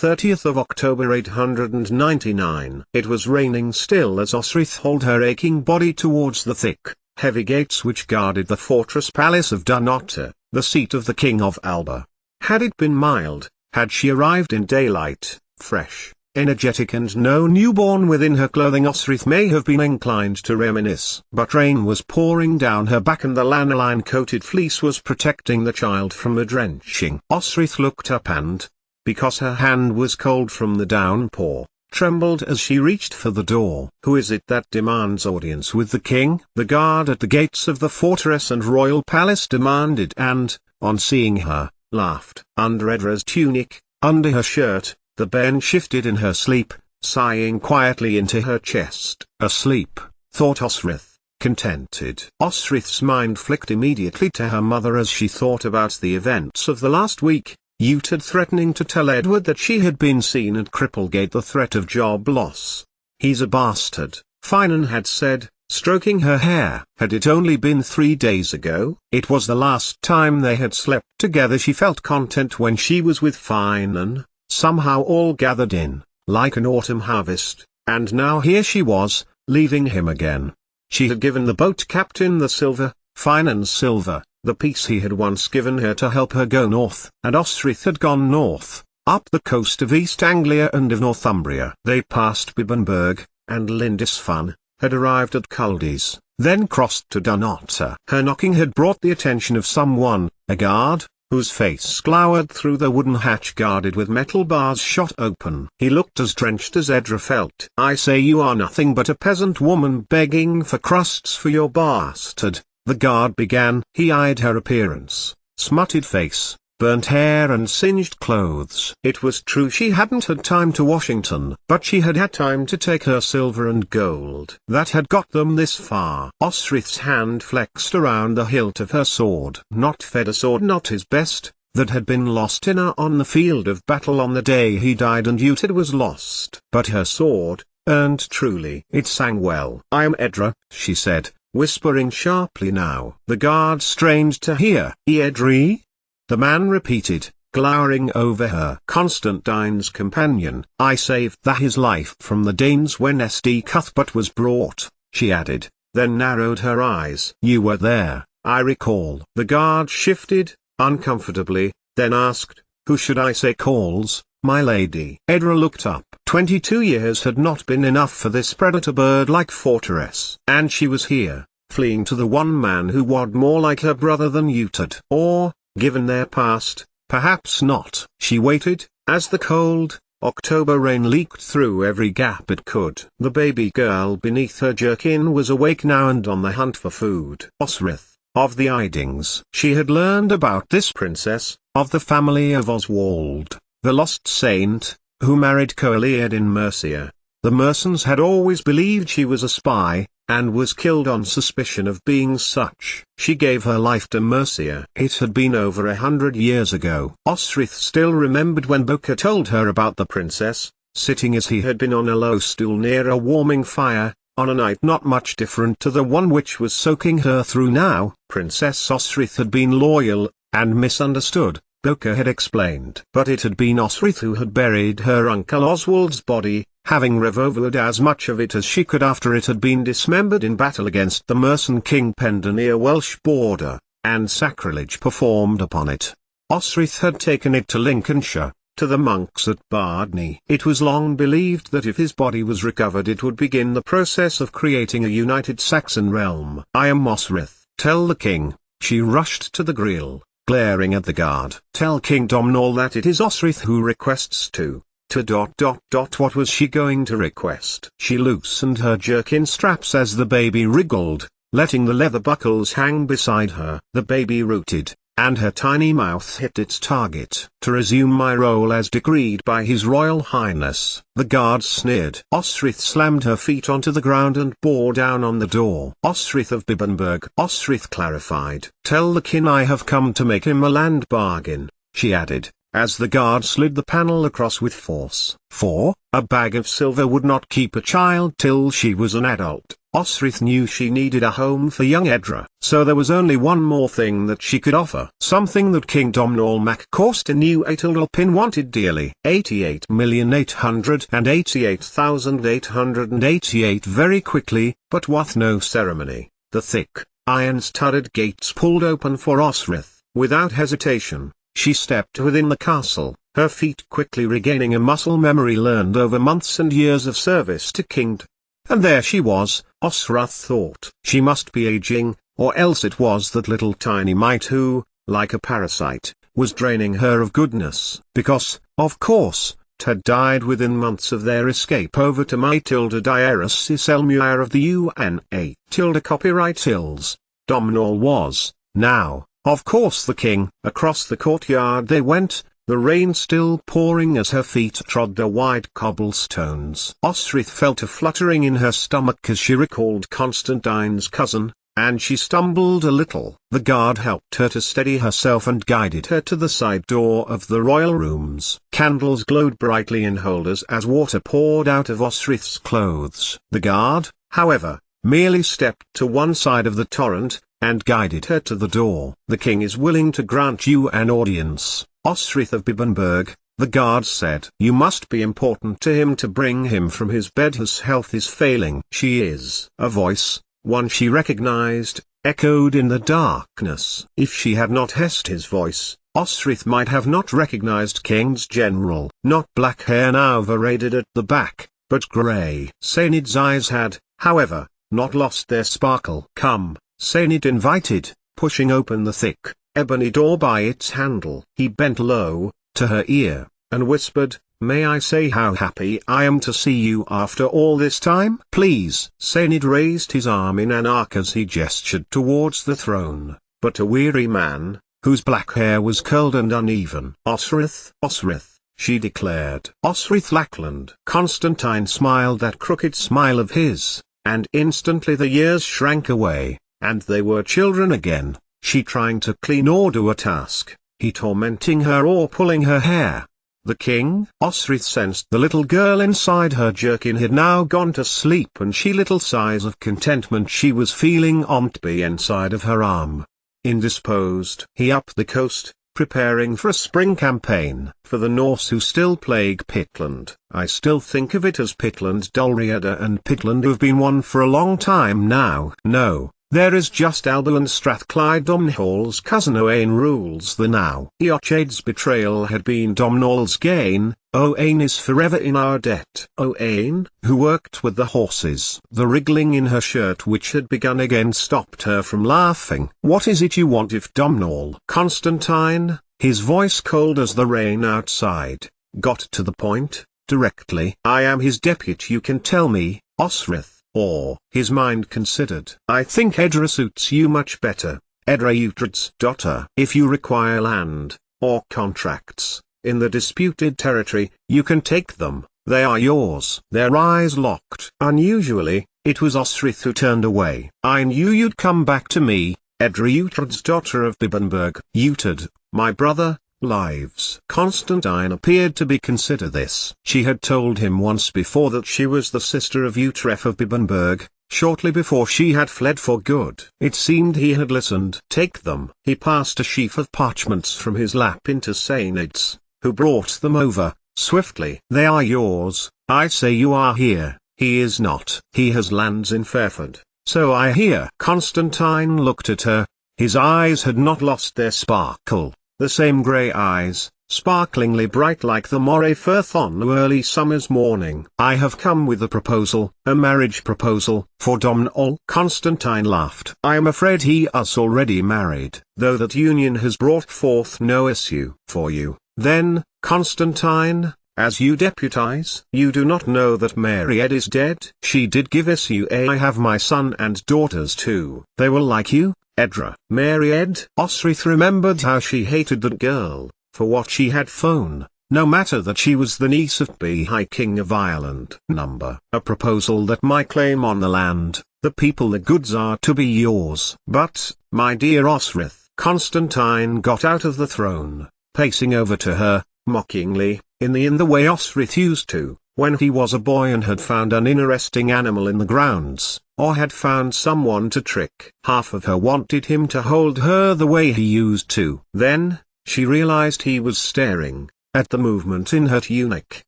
30th of October 899. It was raining still as Osrith hauled her aching body towards the thick, heavy gates which guarded the fortress palace of Dunnottar, the seat of the king of Alba. Had it been mild, had she arrived in daylight, fresh, energetic and no newborn within her clothing, Osrith may have been inclined to reminisce. But rain was pouring down her back and the lanolin-coated fleece was protecting the child from a drenching. Osrith looked up and, because her hand was cold from the downpour, trembled as she reached for the door. "Who is it that demands audience with the king?" the guard at the gates of the fortress and royal palace demanded and, on seeing her, laughed. Under Edra's tunic, under her shirt, the bairn shifted in her sleep, sighing quietly into her chest. Asleep, thought Osrith, contented. Osrith's mind flicked immediately to her mother as she thought about the events of the last week. Uhtred threatening to tell Edward that she had been seen at Cripplegate, the threat of job loss. "He's a bastard," Finan had said, stroking her hair. Had it only been 3 days ago? It was the last time they had slept together. She felt content when she was with Finan, somehow all gathered in, like an autumn harvest, and now here she was, leaving him again. She had given the boat captain the silver, Finan's silver, the piece he had once given her to help her go north. And Osrith had gone north, up the coast of East Anglia and of Northumbria. They passed Bibbenberg, and Lindisfarne, had arrived at Culdis, then crossed to Dunnottar. Her knocking had brought the attention of someone, a guard, whose face glowered through the wooden hatch guarded with metal bars shot open. He looked as drenched as Edra felt. "I say you are nothing but a peasant woman begging for crusts for your bastard," the guard began. He eyed her appearance, smutted face, burnt hair and singed clothes. It was true she hadn't had time to Washington, but she had had time to take her silver and gold. That had got them this far. Osrith's hand flexed around the hilt of her sword. Not Fedor's sword, not his best, that had been lost on the field of battle on the day he died and Uhtred was lost. But her sword, earned truly. It sang well. "I am Edra," she said, whispering sharply now. The guard strained to hear. "Edri?" the man repeated, glowering over her. "Constantine's companion. I saved his life from the Danes when St. Cuthbert was brought," she added, then narrowed her eyes. "You were there, I recall." The guard shifted, uncomfortably, then asked, "Who should I say calls, my lady?" Edra looked up. 22 years had not been enough for this predator bird-like fortress. And she was here, fleeing to the one man who was more like her brother than Uhtred. Or, given their past, perhaps not. She waited, as the cold, October rain leaked through every gap it could. The baby girl beneath her jerkin was awake now and on the hunt for food. Osrith, of the Idings. She had learned about this princess, of the family of Oswald, the lost saint, who married Coeliad in Mercia. The Mersons had always believed she was a spy, and was killed on suspicion of being such. She gave her life to Mercia. It had been over 100 years ago. Osrith still remembered when Bocca told her about the princess, sitting as he had been on a low stool near a warming fire, on a night not much different to the one which was soaking her through now. Princess Osrith had been loyal, and misunderstood, Bocca had explained. But it had been Osrith who had buried her uncle Oswald's body, having revolvered as much of it as she could after it had been dismembered in battle against the Mercian king Penda near Welsh border, and sacrilege performed upon it. Osrith had taken it to Lincolnshire, to the monks at Bardney. It was long believed that if his body was recovered it would begin the process of creating a united Saxon realm. "I am Osrith. Tell the king." She rushed to the grill, glaring at the guard. "Tell King Domnall that it is Osrith who requests to What was she going to request? She loosened her jerkin straps as the baby wriggled, letting the leather buckles hang beside her. The baby rooted, and her tiny mouth hit its target. "To resume my role as decreed by His Royal Highness," the guard sneered. Osrith slammed her feet onto the ground and bore down on the door. "Osrith of Bibbenberg." Osrith clarified. "Tell the king I have come to make him a land bargain," she added, as the guard slid the panel across with force. "For, a bag of silver would not keep a child till she was an adult." Osrith knew she needed a home for young Edra, so there was only one more thing that she could offer. Something that King Domhnall Mac Corsta knew Aethelpin wanted dearly. 88,888,888 very quickly, but with no ceremony, the thick, iron-studded gates pulled open for Osrith. Without hesitation, she stepped within the castle, her feet quickly regaining a muscle memory learned over months and years of service to King. And there she was, Osrith thought. She must be aging, or else it was that little tiny mite who, like a parasite, was draining her of goodness. Because, of course, had died within months of their escape over to Matilda Diaris Selmuir of the UNA. Copyright Hills. Domhnall was, now, of course, the king. Across the courtyard they went, the rain still pouring as her feet trod the wide cobblestones. Osrith felt a fluttering in her stomach as she recalled Constantine's cousin, and she stumbled a little. The guard helped her to steady herself and guided her to the side door of the royal rooms. Candles glowed brightly in holders as water poured out of Osrith's clothes. The guard, however, merely stepped to one side of the torrent, and guided her to the door. "The king is willing to grant you an audience, Osrith of Bibbenberg," the guard said. "You must be important to him to bring him from his bed. His health is failing." "She is." A voice, one she recognized, echoed in the darkness. If she had not hessed his voice, Osrith might have not recognized King's general. Not black hair now verraded at the back, but grey. Sainid's eyes had, however, not lost their sparkle. "Come," Sainid invited, pushing open the thick, ebony door by its handle. He bent low, to her ear, and whispered, "May I say how happy I am to see you after all this time?" "Please." Sainid raised his arm in an arc as he gestured towards the throne, but a weary man, whose black hair was curled and uneven. "Osrith, Osrith," she declared. "Osrith Lackland." Constantine smiled that crooked smile of his, and instantly the years shrank away, and they were children again, she trying to clean or do a task, he tormenting her or pulling her hair. The king? Osrith sensed the little girl inside her jerkin had now gone to sleep, and she little sighs of contentment she was feeling on the inside of her arm. Indisposed. He up the coast, preparing for a spring campaign. For the Norse who still plague Pitland. I still think of it as Pitland Dulriada, and Pitland have been one for a long time now. No. There is just Alba and Strathclyde. Domhnall's cousin Owain rules the now. Eochaid's betrayal had been Domhnall's gain. Owain is forever in our debt. Owain, who worked with the horses. The wriggling in her shirt which had begun again stopped her from laughing. "What is it you want if Domhnall?" Constantine, his voice cold as the rain outside, got to the point, directly. "I am his deputy, you can tell me, Osrith." Or, his mind considered, "I think Edra suits you much better, Edra Uhtred's daughter. If you require land, or contracts, in the disputed territory, you can take them, they are yours." Their eyes locked. Unusually, it was Osrith who turned away. "I knew you'd come back to me, Edra Uhtred's daughter of Bibbenberg." "Uhtred, my brother, lives." Constantine appeared to be consider this. She had told him once before that she was the sister of Uhtred of Bibbenberg, shortly before she had fled for good. It seemed he had listened. "Take them." He passed a sheaf of parchments from his lap into Sainid's, who brought them over, swiftly. "They are yours. I say you are here." "He is not. He has lands in Fairford, so I hear." Constantine looked at her. His eyes had not lost their sparkle. The same grey eyes, sparklingly bright like the Moray Firth on an early summer's morning. "I have come with a proposal, a marriage proposal, for Domhnall." Constantine laughed. "I am afraid he is already married, though that union has brought forth no issue for you." "Then, Constantine, as you deputize, you do not know that Meried is dead?" "She did give issue. I have my son and daughters too. They will like you, Edra." "Meried?" Osrith remembered how she hated that girl, for what she had thrown, no matter that she was the niece of the High King of Ireland. "A proposal that my claim on the land, the people, the goods are to be yours." "But, my dear Osrith." Constantine got out of the throne, pacing over to her, mockingly, in the way Osrith used to, when he was a boy and had found an interesting animal in the grounds, or had found someone to trick. Half of her wanted him to hold her the way he used to. Then, she realized he was staring at the movement in her tunic.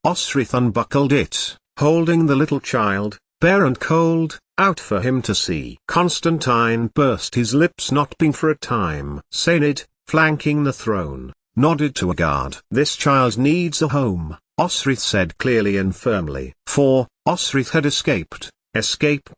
Osrith unbuckled it, holding the little child, bare and cold, out for him to see. Constantine pursed his lips, not being for a time. Sainid, flanking the throne, nodded to a guard. "This child needs a home," Osrith said clearly and firmly. For, Osrith had escaped.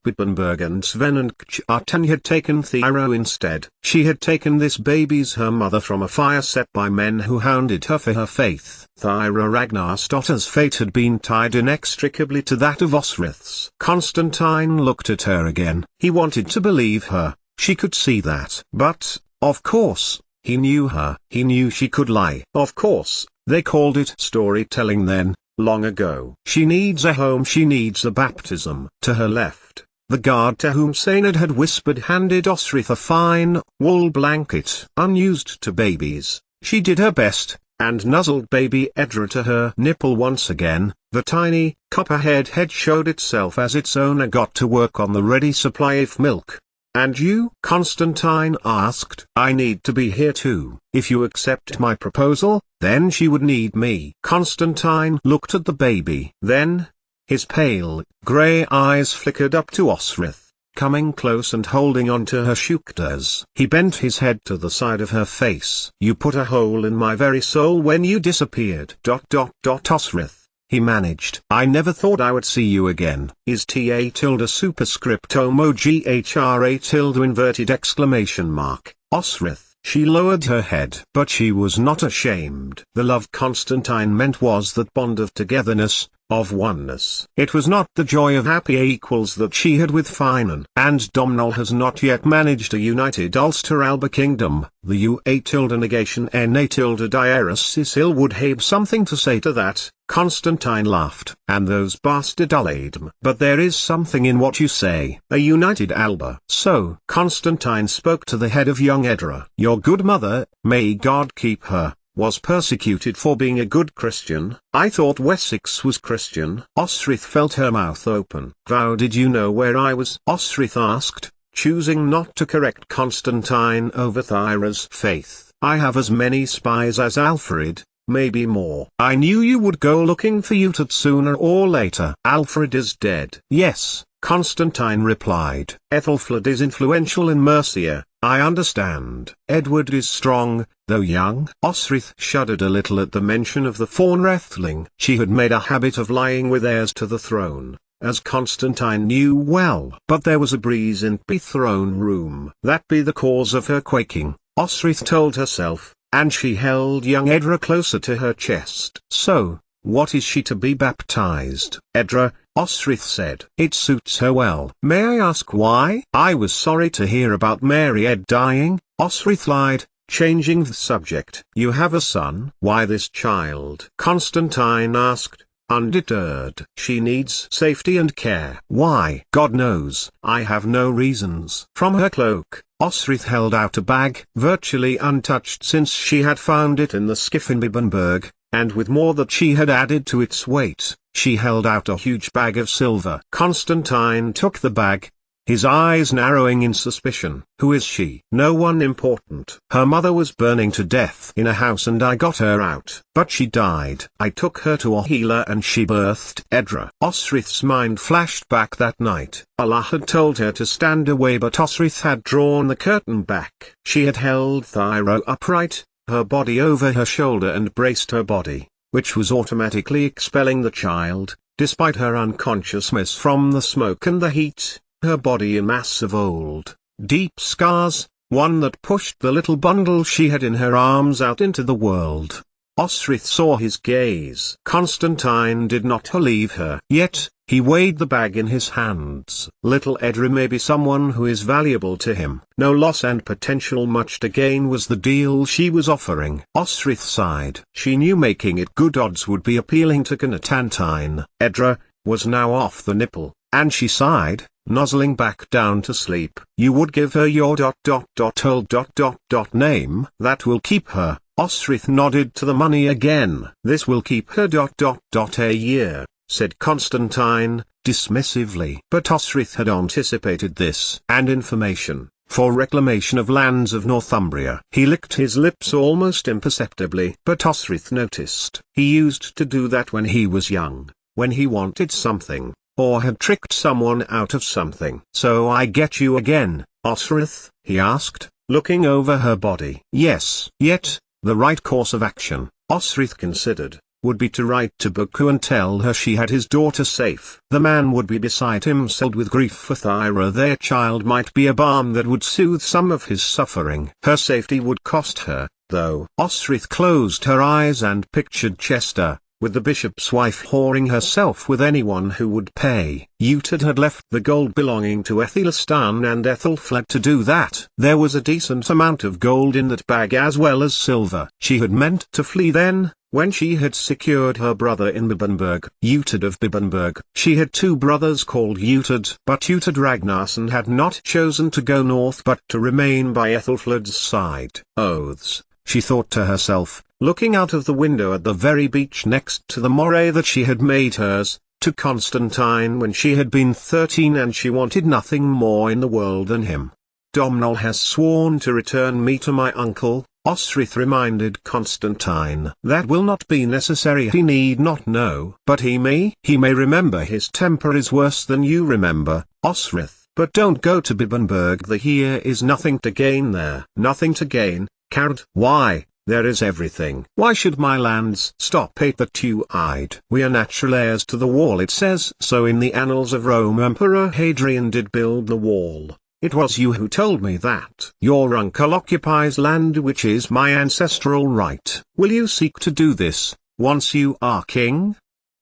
Wittenberg and Sven and Kjartan had taken Thyro instead. She had taken this baby's her mother from a fire set by men who hounded her for her faith. Thyra Ragnarsdottir's fate had been tied inextricably to that of Osrith's. Constantine looked at her again. He wanted to believe her, she could see that. But, of course, he knew her. He knew she could lie. Of course, they called it storytelling then. Long ago. She needs a home, she needs a baptism. To her left, the guard to whom Sainid had whispered handed Osrith a fine, wool blanket. Unused to babies, she did her best, and nuzzled baby Edra to her nipple once again. The tiny, copperhead head showed itself as its owner got to work on the ready supply of milk. "And you?" Constantine asked. "I need to be here too. If you accept my proposal, then she would need me." Constantine looked at the baby. Then, his pale, grey eyes flickered up to Osrith, coming close and holding on to her shoulders. He bent his head to the side of her face. "You put a hole in my very soul when you disappeared. Osrith, he managed. "I never thought I would see you again." Is TA tilde superscript GHRA tilde inverted exclamation mark, Osrith. She lowered her head. But she was not ashamed. The love Constantine meant was that bond of togetherness, of oneness. It was not the joy of happy equals that she had with Finan. And Domnall has not yet managed a united Ulster-Alba kingdom. The UA tilde negation NA tilde diarus Cecil would have something to say to that. Constantine laughed. "And those bastard Uladm. But there is something in what you say. A united Alba." So Constantine spoke to the head of young Edra. "Your good mother, may God keep her, was persecuted for being a good Christian. I thought Wessex was Christian." Osrith felt her mouth open. "How did you know where I was?" Osrith asked, choosing not to correct Constantine over Thyra's faith. "I have as many spies as Alfred, maybe more. I knew you would go looking for Uhtred sooner or later." "Alfred is dead." "Yes," Constantine replied. "Ethelfled is influential in Mercia, I understand. Edward is strong, though young." Osrith shuddered a little at the mention of the Faunrethling. She had made a habit of lying with heirs to the throne, as Constantine knew well. But there was a breeze in the throne room. That be the cause of her quaking, Osrith told herself, and she held young Edra closer to her chest. "So, what is she to be baptized?" "Edra," Osrith said. "It suits her well." "May I ask why?" "I was sorry to hear about Mary Ed dying," Osrith lied, changing the subject. "You have a son?" "Why this child?" Constantine asked, undeterred. "She needs safety and care." "Why?" "God knows. I have no reasons." From her cloak, Osrith held out a bag, virtually untouched since she had found it in the skiff in Bibbenberg, and with more that she had added to its weight. She held out a huge bag of silver. Constantine took the bag, his eyes narrowing in suspicion. "Who is she?" "No one important. Her mother was burning to death in a house and I got her out. But she died. I took her to a healer and she birthed Edra." Osrith's mind flashed back that night. Allah had told her to stand away, but Osrith had drawn the curtain back. She had held Thyro upright, her body over her shoulder, and braced her body, which was automatically expelling the child, despite her unconsciousness from the smoke and the heat. Her body a mass of old, deep scars, one that pushed the little bundle she had in her arms out into the world. Osrith saw his gaze. Constantine did not leave her. Yet, he weighed the bag in his hands. Little Edra may be someone who is valuable to him. No loss and potential much to gain was the deal she was offering. Osrith sighed. She knew making it good odds would be appealing to Constantine. Edra was now off the nipple, and she sighed, nuzzling back down to sleep. "You would give her your whole name?" "That will keep her." Osrith nodded to the money again. "This will keep her a year." said Constantine, dismissively. But Osric had anticipated this and information, for reclamation of lands of Northumbria. He licked his lips almost imperceptibly. But Osric noticed. He used to do that when he was young, when he wanted something, or had tricked someone out of something. "So I get you again, Osric?" he asked, looking over her body. Yes. Yet, the right course of action, Osric considered, would be to write to Buku and tell her she had his daughter safe. The man would be beside himself with grief for Thyra. Their child might be a balm that would soothe some of his suffering. Her safety would cost her, though. Osric closed her eyes and pictured Chester, with the bishop's wife whoring herself with anyone who would pay. Uhtred had left the gold belonging to Aethelstan and Ethelfled to do that. There was a decent amount of gold in that bag as well as silver. She had meant to flee then, when she had secured her brother in Bibbenberg. Uhtred of Bibbenberg. She had two brothers called Uhtred. But Uhtred Ragnarsson had not chosen to go north but to remain by Ethelfled's side. Oaths, she thought to herself, looking out of the window at the very beach next to the moray that she had made hers, to Constantine when she had been 13 and she wanted nothing more in the world than him. "Domnall has sworn to return me to my uncle," Osric reminded Constantine. "That will not be necessary. He need not know. But he may remember. His temper is worse than you remember, Osric. But don't go to Bibbenberg. There is nothing to gain there." "Nothing to gain, coward? Why? There is everything." "Why should my lands stop at the two-eyed? We are natural heirs to the wall. It says so in the annals of Rome. Emperor Hadrian did build the wall. It was you who told me that. Your uncle occupies land which is my ancestral right. Will you seek to do this, once you are king?"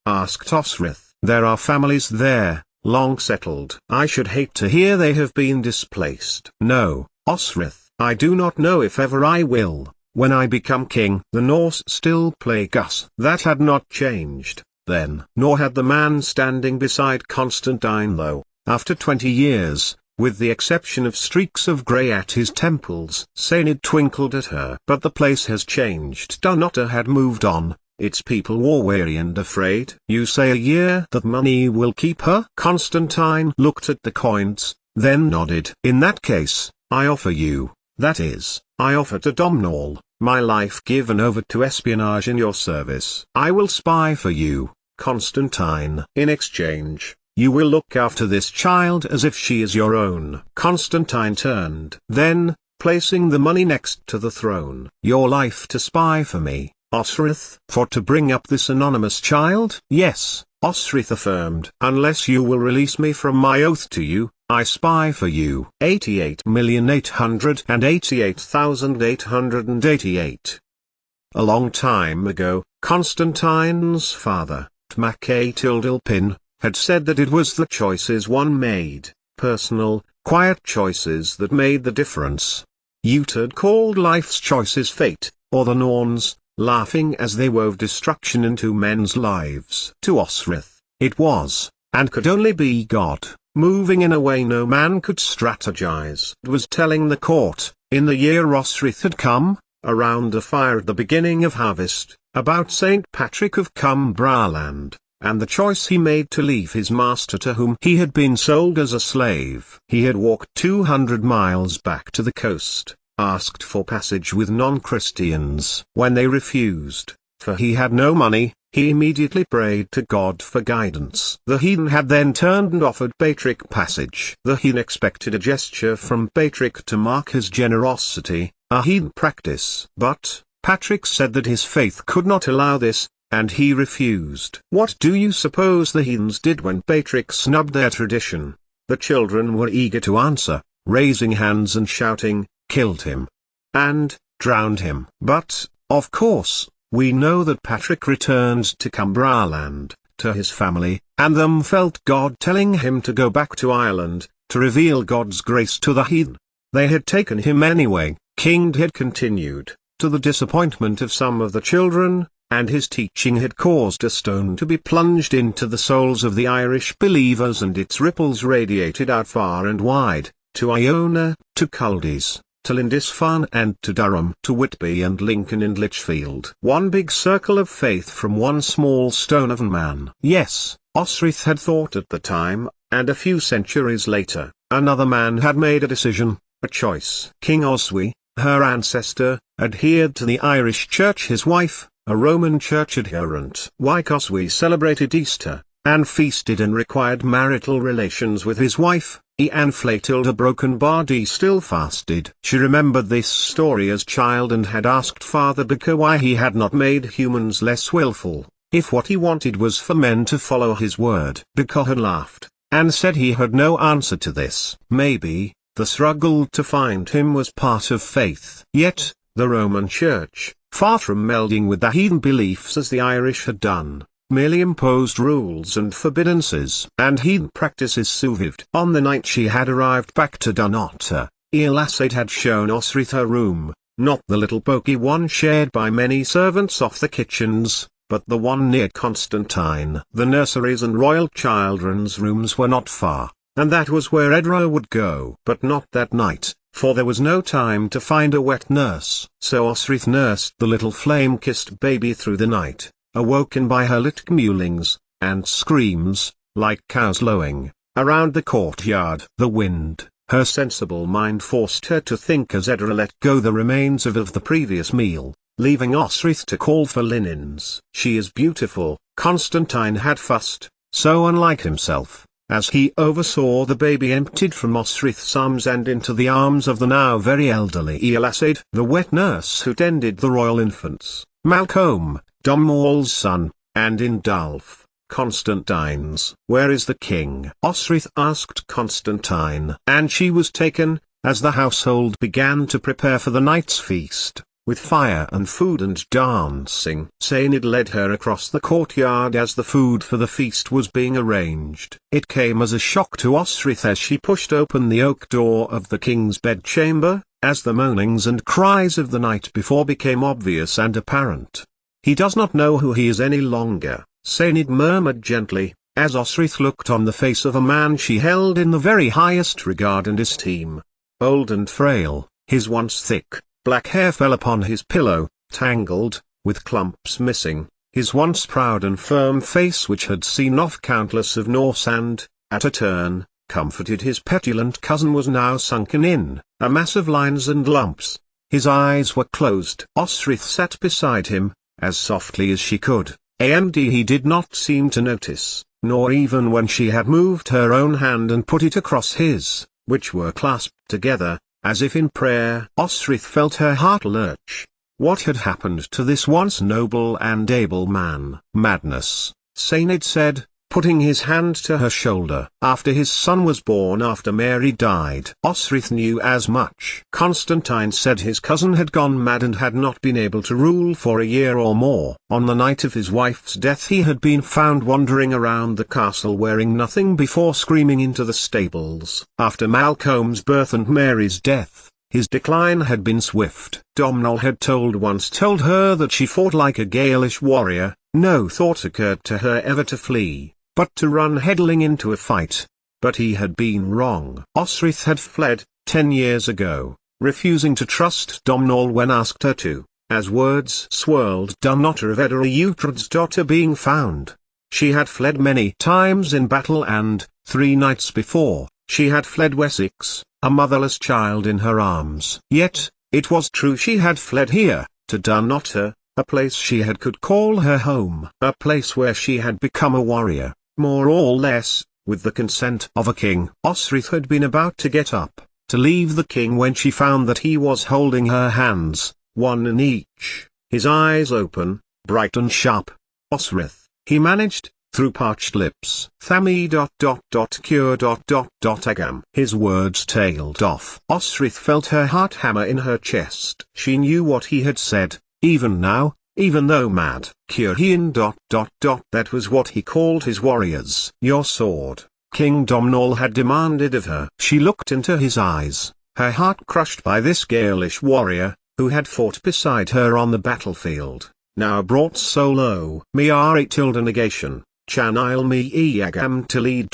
asked Osric. "There are families there, long settled. I should hate to hear they have been displaced." "No, Osric, I do not know if ever I will. When I become king." The Norse still plague us. That had not changed, then. Nor had the man standing beside Constantine though, after 20 years, with the exception of streaks of grey at his temples. Sainid twinkled at her. "But the place has changed. Dunnottar had moved on, its people war-weary and afraid." "You say a year that money will keep her?" Constantine looked at the coins, then nodded. "In that case, I offer you, that is, I offer to Domnall, my life given over to espionage in your service. I will spy for you, Constantine. In exchange, you will look after this child as if she is your own." Constantine turned. Then, placing the money next to the throne. "Your life to spy for me, Osric? For to bring up this anonymous child?" "Yes," Osric affirmed. "Unless you will release me from my oath to you, I spy for you." 88,888,888. A long time ago, Constantine's father, Tmac-Tildilpin, had said that it was the choices one made, personal, quiet choices that made the difference. Uhtred called life's choices fate, or the Norns, laughing as they wove destruction into men's lives. To Osric, it was, and could only be God, moving in a way no man could strategize. It was telling the court, in the year Osric had come, around a fire at the beginning of harvest, about St. Patrick of Cumbraland, and the choice he made to leave his master to whom he had been sold as a slave. He had walked 200 miles back to the coast, asked for passage with non-Christians. When they refused, for he had no money, he immediately prayed to God for guidance. The heathen had then turned and offered Patrick passage. The heathen expected a gesture from Patrick to mark his generosity, a heathen practice. But Patrick said that his faith could not allow this, and he refused. What do you suppose the heathens did when Patrick snubbed their tradition? The children were eager to answer, raising hands and shouting, "Killed him!" and drowned him. But, of course, we know that Patrick returned to Cumbraland, to his family, and them felt God telling him to go back to Ireland, to reveal God's grace to the heathen. They had taken him anyway, King had continued, to the disappointment of some of the children, and his teaching had caused a stone to be plunged into the souls of the Irish believers and its ripples radiated out far and wide, to Iona, to Culdees, to Lindisfarne and to Durham, to Whitby and Lincoln and Lichfield. One big circle of faith from one small stone of a man. Yes, Osric had thought at the time, and a few centuries later, another man had made a decision, a choice. King Oswy, her ancestor, adhered to the Irish Church. His wife, a Roman Church adherent. Like Oswy celebrated Easter, and feasted and required marital relations with his wife. Anne flayed a broken body still fasted. She remembered this story as child and had asked Father Bicker why he had not made humans less willful, if what he wanted was for men to follow his word. Bicker had laughed, and said he had no answer to this. Maybe, the struggle to find him was part of faith. Yet, the Roman Church, far from melding with the heathen beliefs as the Irish had done, merely imposed rules and forbiddances and heathen practices survived. On the night she had arrived back to Dunnottar, Elasade had shown Osric her room, not the little poky one shared by many servants off the kitchens, but the one near Constantine. The nurseries and royal children's rooms were not far, and that was where Edra would go. But not that night, for there was no time to find a wet nurse. So Osric nursed the little flame-kissed baby through the night, awoken by her little mewlings, and screams, like cows lowing, around the courtyard. The wind, her sensible mind forced her to think as Edra let go the remains of the previous meal, leaving Osric to call for linens. She is beautiful, Constantine had fussed, so unlike himself, as he oversaw the baby emptied from Osric's arms and into the arms of the now very elderly Elasade, the wet nurse who tended the royal infants, Malcolm, Domhnall's son, and in Dulf, Constantine's. Where is the king? Osric asked Constantine. And she was taken, as the household began to prepare for the night's feast, with fire and food and dancing. Sainid led her across the courtyard as the food for the feast was being arranged. It came as a shock to Osric as she pushed open the oak door of the king's bedchamber, as the moanings and cries of the night before became obvious and apparent. He does not know who he is any longer, Sainid murmured gently, as Osric looked on the face of a man she held in the very highest regard and esteem. Old and frail, his once thick, black hair fell upon his pillow, tangled, with clumps missing. His once proud and firm face, which had seen off countless of Norse and, at a turn, comforted his petulant cousin, was now sunken in a mass of lines and lumps. His eyes were closed. Osric sat beside him, as softly as she could. He did not seem to notice, nor even when she had moved her own hand and put it across his, which were clasped together, as if in prayer. Osric felt her heart lurch. What had happened to this once noble and able man? Madness, Sainid said, putting his hand to her shoulder. After his son was born, after Mary died. Osric knew as much. Constantine said his cousin had gone mad and had not been able to rule for a year or more. On the night of his wife's death he had been found wandering around the castle wearing nothing before screaming into the stables. After Malcolm's birth and Mary's death, his decline had been swift. Domhnall had told her that she fought like a Gaelish warrior. No thought occurred to her ever to flee, but to run headlong into a fight. But he had been wrong. Osric had fled, 10 years ago, refusing to trust Domhnall when asked her to, as words swirled. Dunnottar of Edra Uhtred's daughter being found. She had fled many times in battle and, 3 nights before, she had fled Wessex, a motherless child in her arms. Yet, it was true she had fled here, to Dunnottar, a place she could call her home. A place where she had become a warrior, more or less, with the consent of a king. Osric had been about to get up, to leave the king when she found that he was holding her hands, one in each, his eyes open, bright and sharp. Osric, he managed, through parched lips. Thami ... cure ... agam. His words tailed off. Osric felt her heart hammer in her chest. She knew what he had said, even now, even though mad. Curian ... That was what he called his warriors. Your sword, King Domhnall had demanded of her. She looked into his eyes, her heart crushed by this Gaelish warrior, who had fought beside her on the battlefield, now brought so low. Miari tilde negation. Chanil me iagam to lead ...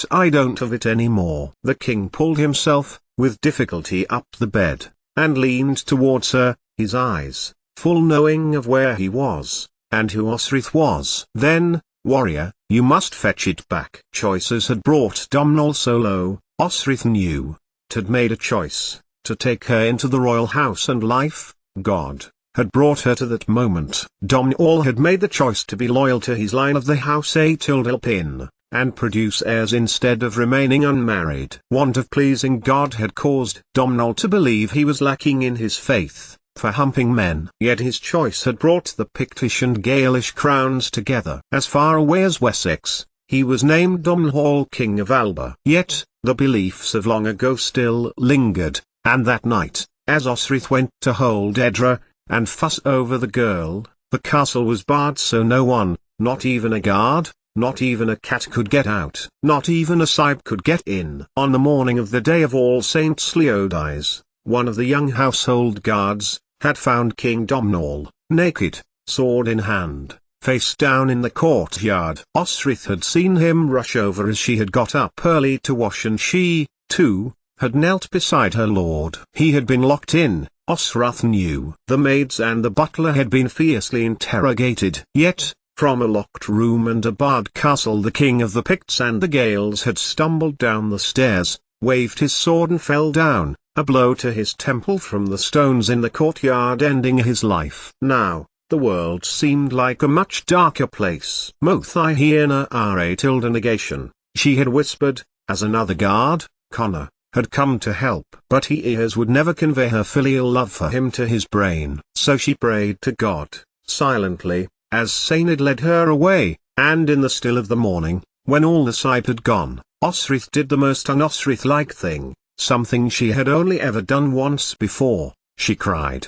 I don't have it anymore. The king pulled himself, with difficulty up the bed, and leaned towards her, his eyes, full knowing of where he was, and who Osrith was. "Then, warrior, you must fetch it back." Choices had brought Domhnall so low, Osrith knew. Had made a choice, to take her into the royal house and life. God had brought her to that moment. Domhnall had made the choice to be loyal to his line of the house Æthelwalh, and produce heirs instead of remaining unmarried. Want of pleasing God had caused Domhnall to believe he was lacking in his faith for humping men. Yet his choice had brought the Pictish and Gaelish crowns together. As far away as Wessex, he was named Domhnall King of Alba. Yet, the beliefs of long ago still lingered, and that night, as Osrith went to hold Edra, and fuss over the girl, the castle was barred so no one, not even a guard, not even a cat could get out. Not even a scythe could get in. On the morning of the day of All Saints Leodis, one of the young household guards, had found King Domhnall, naked, sword in hand, face down in the courtyard. Osrith had seen him rush over as she had got up early to wash, and she, too, had knelt beside her lord. He had been locked in, Osrith knew. The maids and the butler had been fiercely interrogated. Yet, from a locked room and a barred castle, the king of the Picts and the Gaels had stumbled down the stairs, waved his sword and fell down, a blow to his temple from the stones in the courtyard, ending his life. Now, the world seemed like a much darker place. Mothi Hiena Are tilde negation, she had whispered, as another guard, Connor, had come to help. But he ears would never convey her filial love for him to his brain. So she prayed to God, silently, as Sained led her away, and in the still of the morning, when all the sight had gone, Osrith did the most un-Osrith-like thing, something she had only ever done once before. She cried,